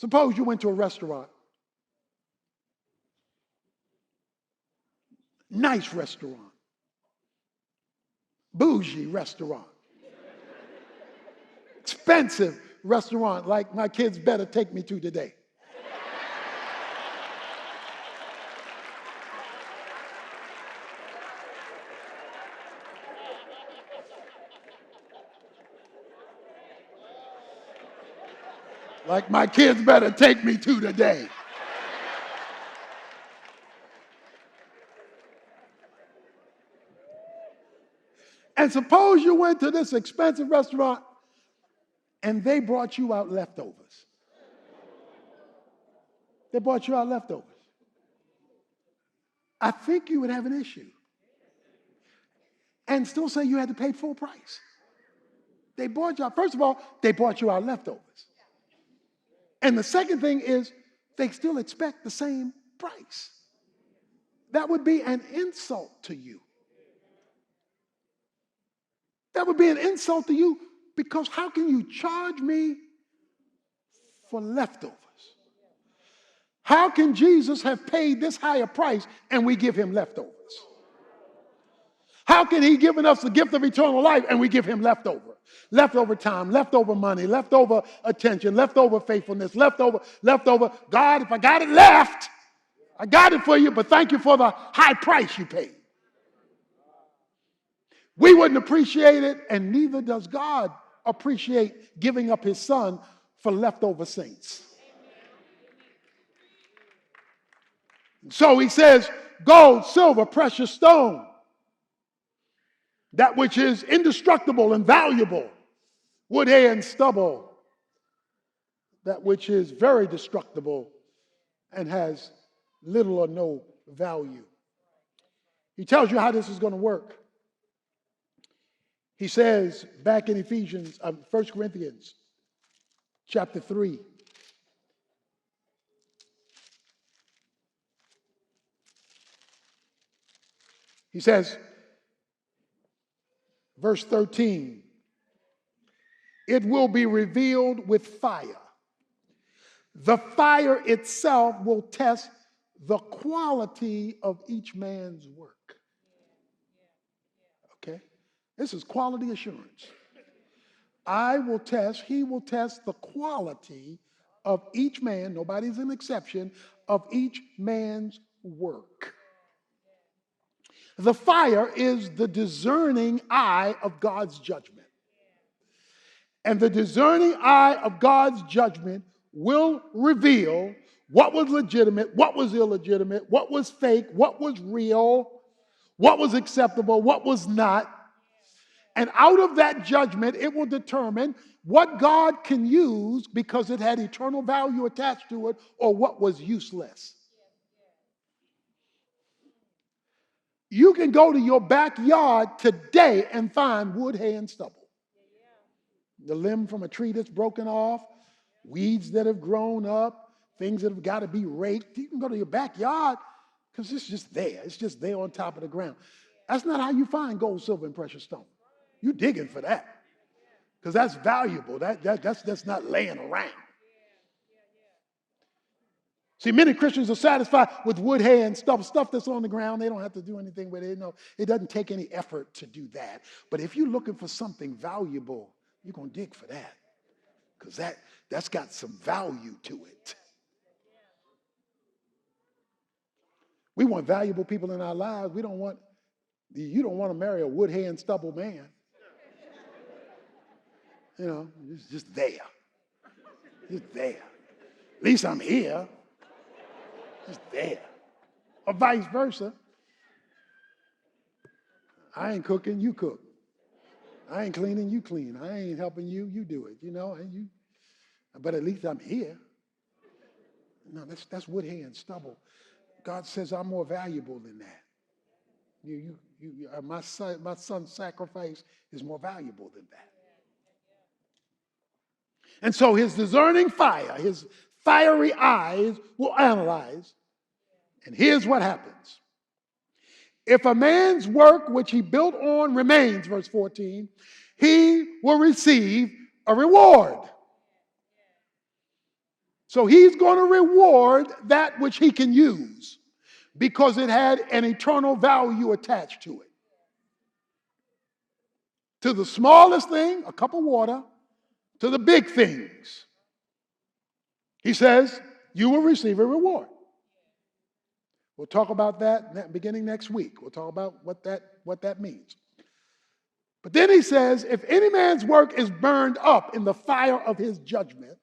Suppose you went to a restaurant, nice restaurant, bougie restaurant, expensive restaurant like my kids better take me to today. Like my kids better take me to today. And suppose you went to this expensive restaurant and they brought you out leftovers. They brought you out leftovers. I think you would have an issue and still say you had to pay full price. They brought you out. First of all, they brought you out leftovers. And the second thing is they still expect the same price. That would be an insult to you. That would be an insult to you because how can you charge me for leftovers? How can Jesus have paid this higher price and we give him leftovers? How can he give us the gift of eternal life and we give him leftover? Leftover time, leftover money, leftover attention, leftover faithfulness, leftover. God, if I got it left, I got it for you, but thank you for the high price you paid. We wouldn't appreciate it, and neither does God appreciate giving up his son for leftover saints. So he says, gold, silver, precious stone, that which is indestructible and valuable, wood, hay, and stubble, that which is very destructible and has little or no value. He tells you how this is going to work. He says back in 1 Corinthians chapter 3, he says, verse 13, it will be revealed with fire. The fire itself will test the quality of each man's work. Okay? This is quality assurance. He will test the quality of each man, nobody's an exception, of each man's work. The fire is the discerning eye of God's judgment. And the discerning eye of God's judgment will reveal what was legitimate, what was illegitimate, what was fake, what was real, what was acceptable, what was not. And out of that judgment, it will determine what God can use because it had eternal value attached to it or what was useless. You can go to your backyard today and find wood, hay, and stubble. The limb from a tree that's broken off, weeds that have grown up, things that have got to be raked. You can go to your backyard because it's just there. It's just there on top of the ground. That's not how you find gold, silver, and precious stone. You're digging for that because that's valuable. That's not laying around. See, many Christians are satisfied with wood, hay, and stuff that's on the ground. They don't have to do anything with it. No, it doesn't take any effort to do that. But if you're looking for something valuable, you're going to dig for that because that's got some value to it. We want valuable people in our lives. You don't want to marry a wood, hay, and stubble man. You know, it's just there. Just there. At least I'm here. Just there. Or vice versa. I ain't cooking, you cook. I ain't cleaning, you clean. I ain't helping you, you do it. You know, but at least I'm here. No, that's wood, hay, and stubble. God says I'm more valuable than that. My son's sacrifice is more valuable than that. And so his discerning fire, his fiery eyes will analyze. And here's what happens. If a man's work which he built on remains, verse 14, he will receive a reward. So he's going to reward that which he can use because it had an eternal value attached to it. To the smallest thing, a cup of water, to the big things, he says, you will receive a reward. We'll talk about that beginning next week. We'll talk about what that means. But then he says, if any man's work is burned up in the fire of his judgment,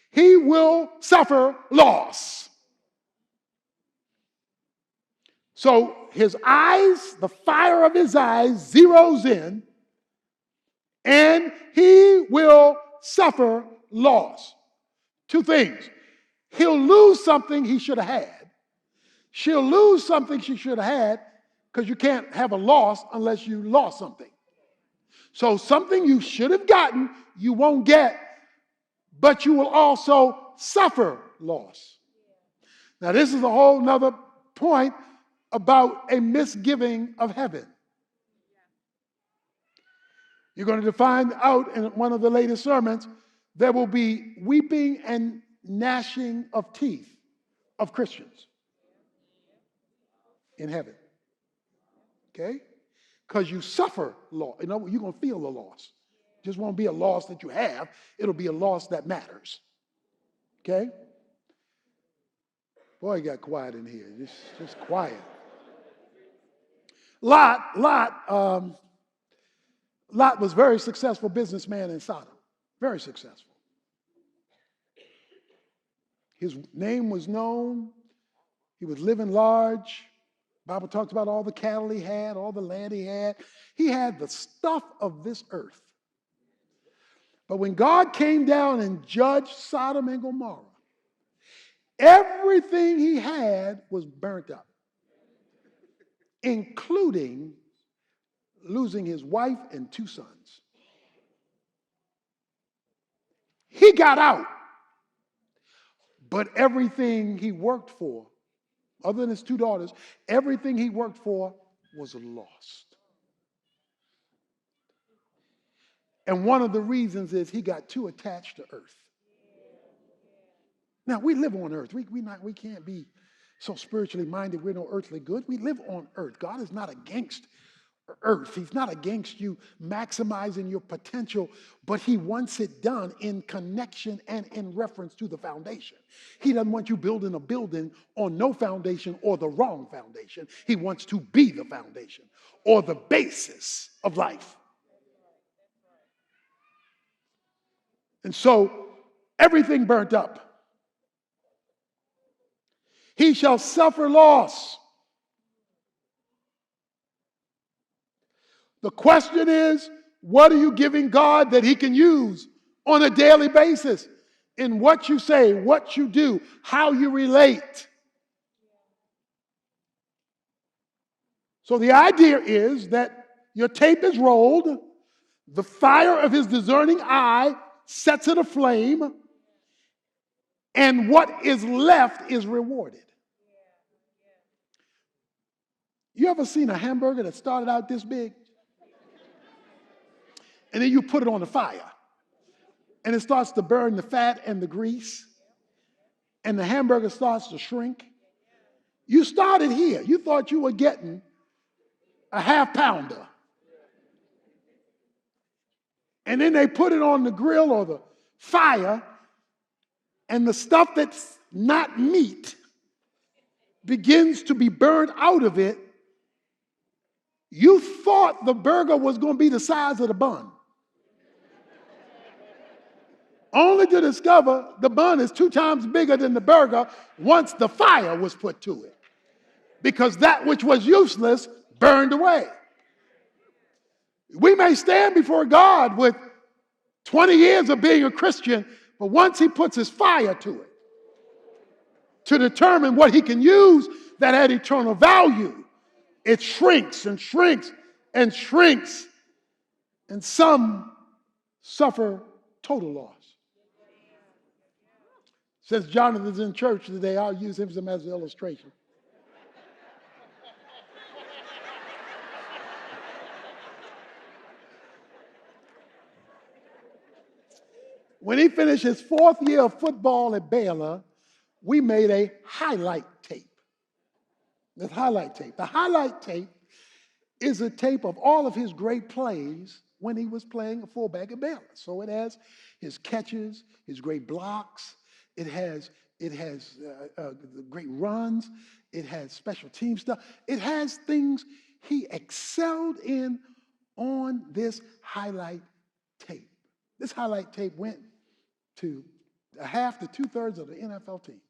he will suffer loss. So his eyes, the fire of his eyes zeroes in, and he will suffer loss. Two things. He'll lose something he should have had. She'll lose something she should have had because you can't have a loss unless you lost something. So something you should have gotten, you won't get, but you will also suffer loss. Now, this is a whole nother point about a misgiving of heaven. You're going to find out in one of the latest sermons, there will be weeping and gnashing of teeth of Christians in heaven. Okay? Because you suffer loss. You know, you're going to feel the loss. It just won't be a loss that you have. It'll be a loss that matters. Okay? Boy, it got quiet in here. Just quiet. Lot was a very successful businessman in Sodom. Very successful. His name was known. He was living large. The Bible talks about all the cattle he had, all the land he had. He had the stuff of this earth. But when God came down and judged Sodom and Gomorrah, everything he had was burnt up, including losing his wife and 2 sons. He got out, but everything he worked for, other than his 2 daughters, everything he worked for was lost. And one of the reasons is he got too attached to earth. Now, we live on earth. We can't be so spiritually minded we're no earthly good. We live on earth. God is not against earth. He's not against you maximizing your potential, but he wants it done in connection and in reference to the foundation. He doesn't want you building a building on no foundation or the wrong foundation. He wants to be the foundation or the basis of life. And so everything burnt up. He shall suffer loss. The question is, what are you giving God that he can use on a daily basis in what you say, what you do, how you relate? So the idea is that your tape is rolled, the fire of his discerning eye sets it aflame, and what is left is rewarded. You ever seen a hamburger that started out this big? And then you put it on the fire. And it starts to burn the fat and the grease. And the hamburger starts to shrink. You started here. You thought you were getting a half pounder. And then they put it on the grill or the fire. And the stuff that's not meat begins to be burned out of it. You thought the burger was going to be the size of the bun. Only to discover the bun is 2 times bigger than the burger once the fire was put to it. Because that which was useless burned away. We may stand before God with 20 years of being a Christian, but once he puts his fire to it, to determine what he can use that had eternal value, it shrinks and shrinks and shrinks, and some suffer total loss. Since Jonathan's in church today, I'll use him as an illustration. When he finished his 4th year of football at Baylor, we made a highlight tape. This highlight tape. The highlight tape is a tape of all of his great plays when he was playing a fullback at Baylor. So it has his catches, his great blocks. It has great runs. It has special team stuff. It has things he excelled in on this highlight tape. This highlight tape went to half to 2/3 of the NFL teams.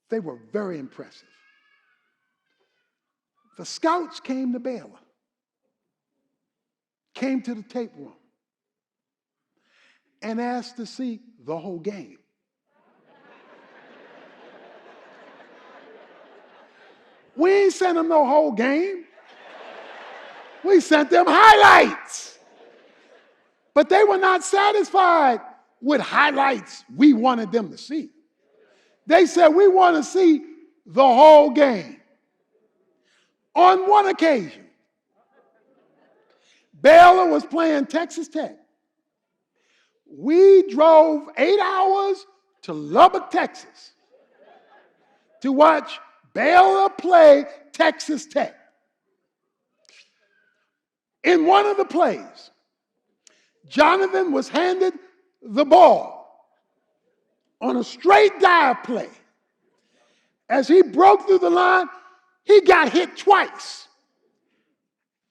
They were very impressive. The scouts came to Baylor, came to the tape room, and asked to see the whole game. We ain't sent them no whole game. We sent them highlights. But they were not satisfied with highlights we wanted them to see. They said, we want to see the whole game. On one occasion, Baylor was playing Texas Tech. We drove 8 hours to Lubbock, Texas, to watch Baylor play Texas Tech. In one of the plays, Jonathan was handed the ball on a straight dive play. As he broke through the line, he got hit twice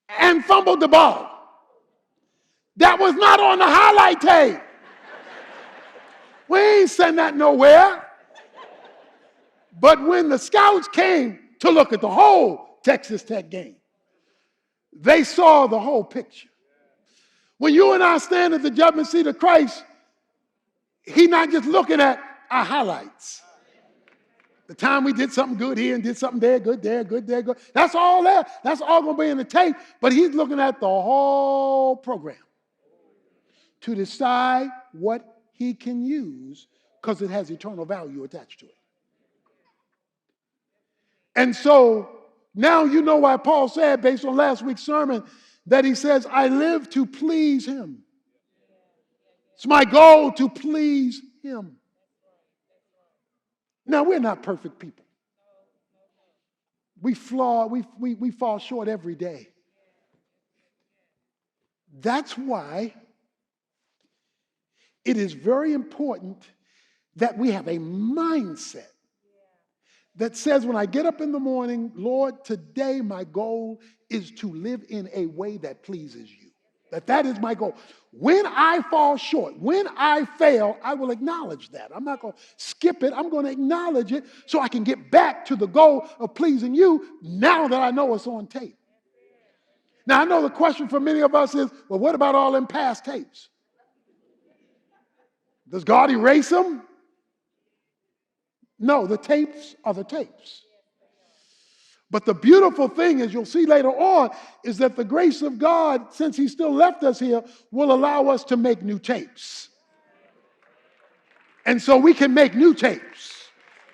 and fumbled the ball. That was not on the highlight tape. We ain't sent that nowhere. But when the scouts came to look at the whole Texas Tech game, they saw the whole picture. When you and I stand at the judgment seat of Christ, he's not just looking at our highlights. The time we did something good here and did something there, good there, good there, good. That's all there. That's all going to be in the tape. But he's looking at the whole program to decide what he can use because it has eternal value attached to it. And so now you know why Paul said, based on last week's sermon, that he says, I live to please him. It's my goal to please him. Now, we're not perfect people. We fall short every day. That's why it is very important that we have a mindset that says, when I get up in the morning, Lord, today my goal is to live in a way that pleases you. That is my goal. When I fall short, when I fail, I will acknowledge that. I'm not going to skip it. I'm going to acknowledge it so I can get back to the goal of pleasing you now that I know it's on tape. Now, I know the question for many of us is, well, what about all them past tapes? Does God erase them? No, the tapes are the tapes. But the beautiful thing, as you'll see later on, is that the grace of God, since he still left us here, will allow us to make new tapes. And so we can make new tapes.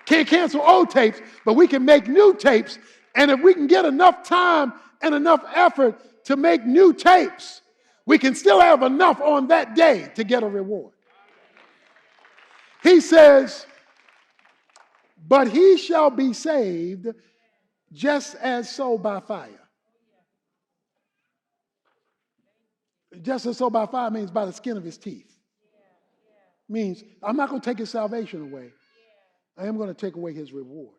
Can't cancel old tapes, but we can make new tapes. And if we can get enough time and enough effort to make new tapes, we can still have enough on that day to get a reward. He says, but he shall be saved just as so by fire. Just as so by fire means by the skin of his teeth. Means I'm not going to take his salvation away. I am going to take away his reward.